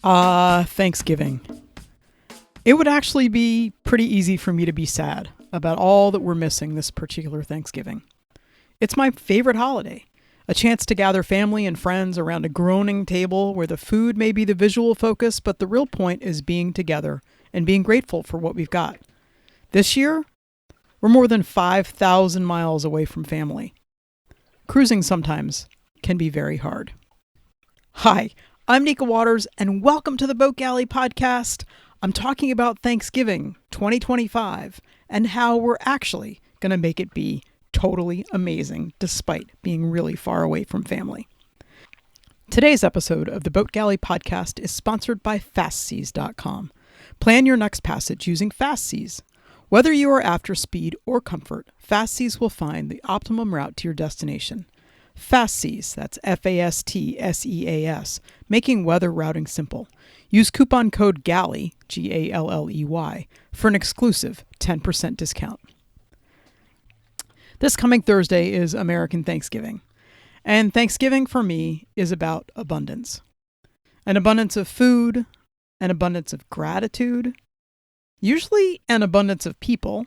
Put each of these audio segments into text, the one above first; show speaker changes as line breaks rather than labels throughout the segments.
Thanksgiving. It would actually be pretty easy for me to be sad about all that we're missing this particular Thanksgiving. It's my favorite holiday, a chance to gather family and friends around a groaning table where the food may be the visual focus, but the real point is being together and being grateful for what we've got. This year, we're more than 5,000 miles away from family. Cruising sometimes can be very hard. Hi, I'm Nika Waters, and welcome to the Boat Galley Podcast. I'm talking about Thanksgiving 2025 and how we're actually going to make it be totally amazing despite being really far away from family. Today's episode of the Boat Galley Podcast is sponsored by FastSeas.com. Plan your next passage using FastSeas. Whether you are after speed or comfort, FastSeas will find the optimum route to your destination. FastSeas, that's FASTSEAS, making weather routing simple. Use coupon code GALLEY, GALLEY, for an exclusive 10% discount. This coming Thursday is American Thanksgiving, and Thanksgiving for me is about abundance. An abundance of food, an abundance of gratitude, usually an abundance of people,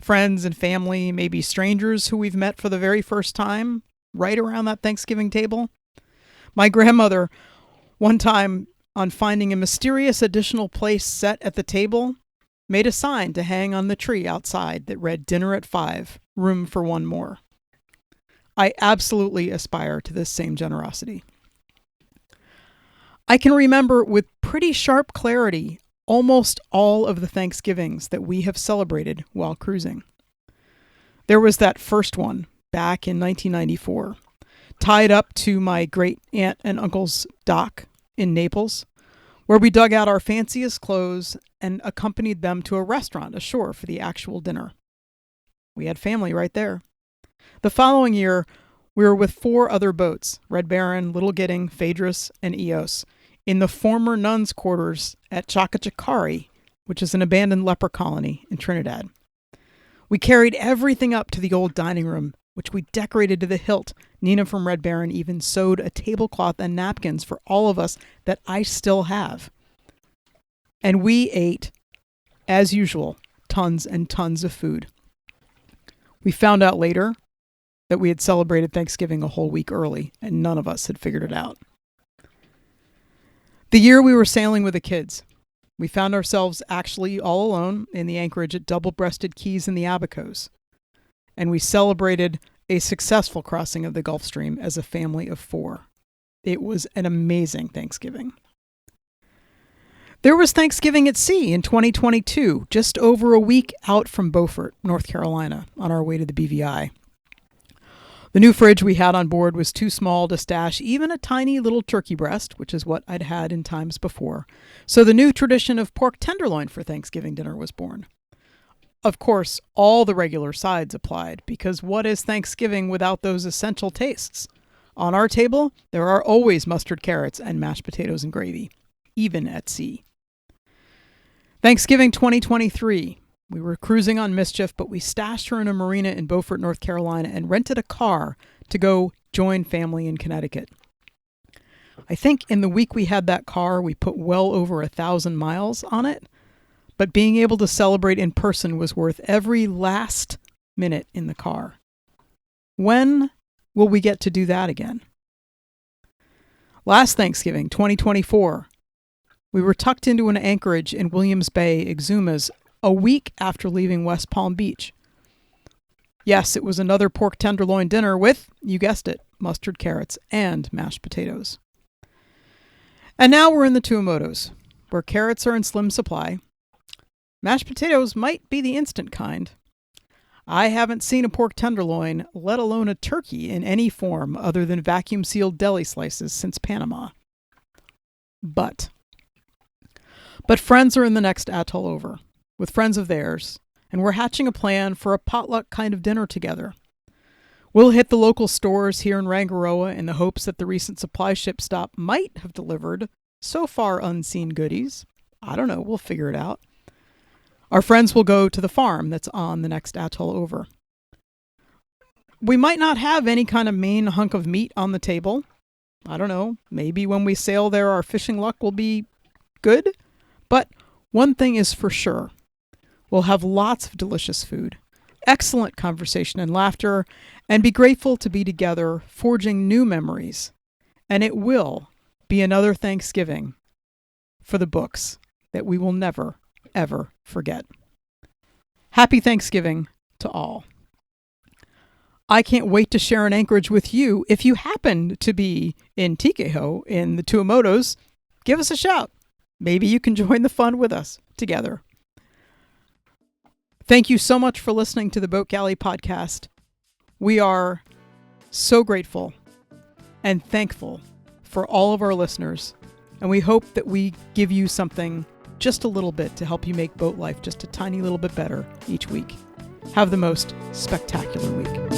friends and family, maybe strangers who we've met for the very first time, right around that Thanksgiving table. My grandmother, one time on finding a mysterious additional place set at the table, made a sign to hang on the tree outside that read "Dinner at 5, room for one more." I absolutely aspire to this same generosity. I can remember with pretty sharp clarity almost all of the Thanksgivings that we have celebrated while cruising. There was that first one back in 1994, tied up to my great aunt and uncle's dock in Naples, where we dug out our fanciest clothes and accompanied them to a restaurant ashore for the actual dinner. We had family right there. The following year, we were with 4 other boats, Red Baron, Little Gidding, Phaedrus, and Eos, in the former nuns' quarters at Chacachacari, which is an abandoned leper colony in Trinidad. We carried everything up to the old dining room, which we decorated to the hilt. Nina from Red Baron even sewed a tablecloth and napkins for all of us that I still have. And we ate, as usual, tons and tons of food. We found out later that we had celebrated Thanksgiving a whole week early, and none of us had figured it out. The year we were sailing with the kids, we found ourselves actually all alone in the anchorage at Double-Breasted Keys in the Abacos. And we celebrated a successful crossing of the Gulf Stream as a family of 4. It was an amazing Thanksgiving. There was Thanksgiving at sea in 2022, just over a week out from Beaufort, North Carolina, on our way to the BVI. The new fridge we had on board was too small to stash even a tiny little turkey breast, which is what I'd had in times before. So the new tradition of pork tenderloin for Thanksgiving dinner was born. Of course, all the regular sides applied, because what is Thanksgiving without those essential tastes? On our table, there are always mustard carrots and mashed potatoes and gravy, even at sea. Thanksgiving 2023. We were cruising on Mischief, but we stashed her in a marina in Beaufort, North Carolina, and rented a car to go join family in Connecticut. I think in the week we had that car, we put well over 1,000 miles on it. But being able to celebrate in person was worth every last minute in the car. When will we get to do that again? Last Thanksgiving, 2024, we were tucked into an anchorage in Williams Bay, Exumas, a week after leaving West Palm Beach. Yes, it was another pork tenderloin dinner with, you guessed it, mustard carrots and mashed potatoes. And now we're in the Tuamotus, where carrots are in slim supply. Mashed potatoes might be the instant kind. I haven't seen a pork tenderloin, let alone a turkey, in any form other than vacuum-sealed deli slices since Panama. But friends are in the next atoll over, with friends of theirs, and we're hatching a plan for a potluck kind of dinner together. We'll hit the local stores here in Rangaroa in the hopes that the recent supply ship stop might have delivered so far unseen goodies. I don't know, we'll figure it out. Our friends will go to the farm that's on the next atoll over. We might not have any kind of main hunk of meat on the table. I don't know, maybe when we sail there our fishing luck will be good, but one thing is for sure. We'll have lots of delicious food, excellent conversation and laughter, and be grateful to be together, forging new memories. And it will be another Thanksgiving for the books that we will never, ever forget. Happy Thanksgiving to all. I can't wait to share an anchorage with you. If you happen to be in Tikeho in the Tuamotus, give us a shout. Maybe you can join the fun with us together. Thank you so much for listening to the Boat Galley podcast. We are so grateful and thankful for all of our listeners, and we hope that we give you something just a little bit to help you make boat life just a tiny little bit better each week. Have the most spectacular week.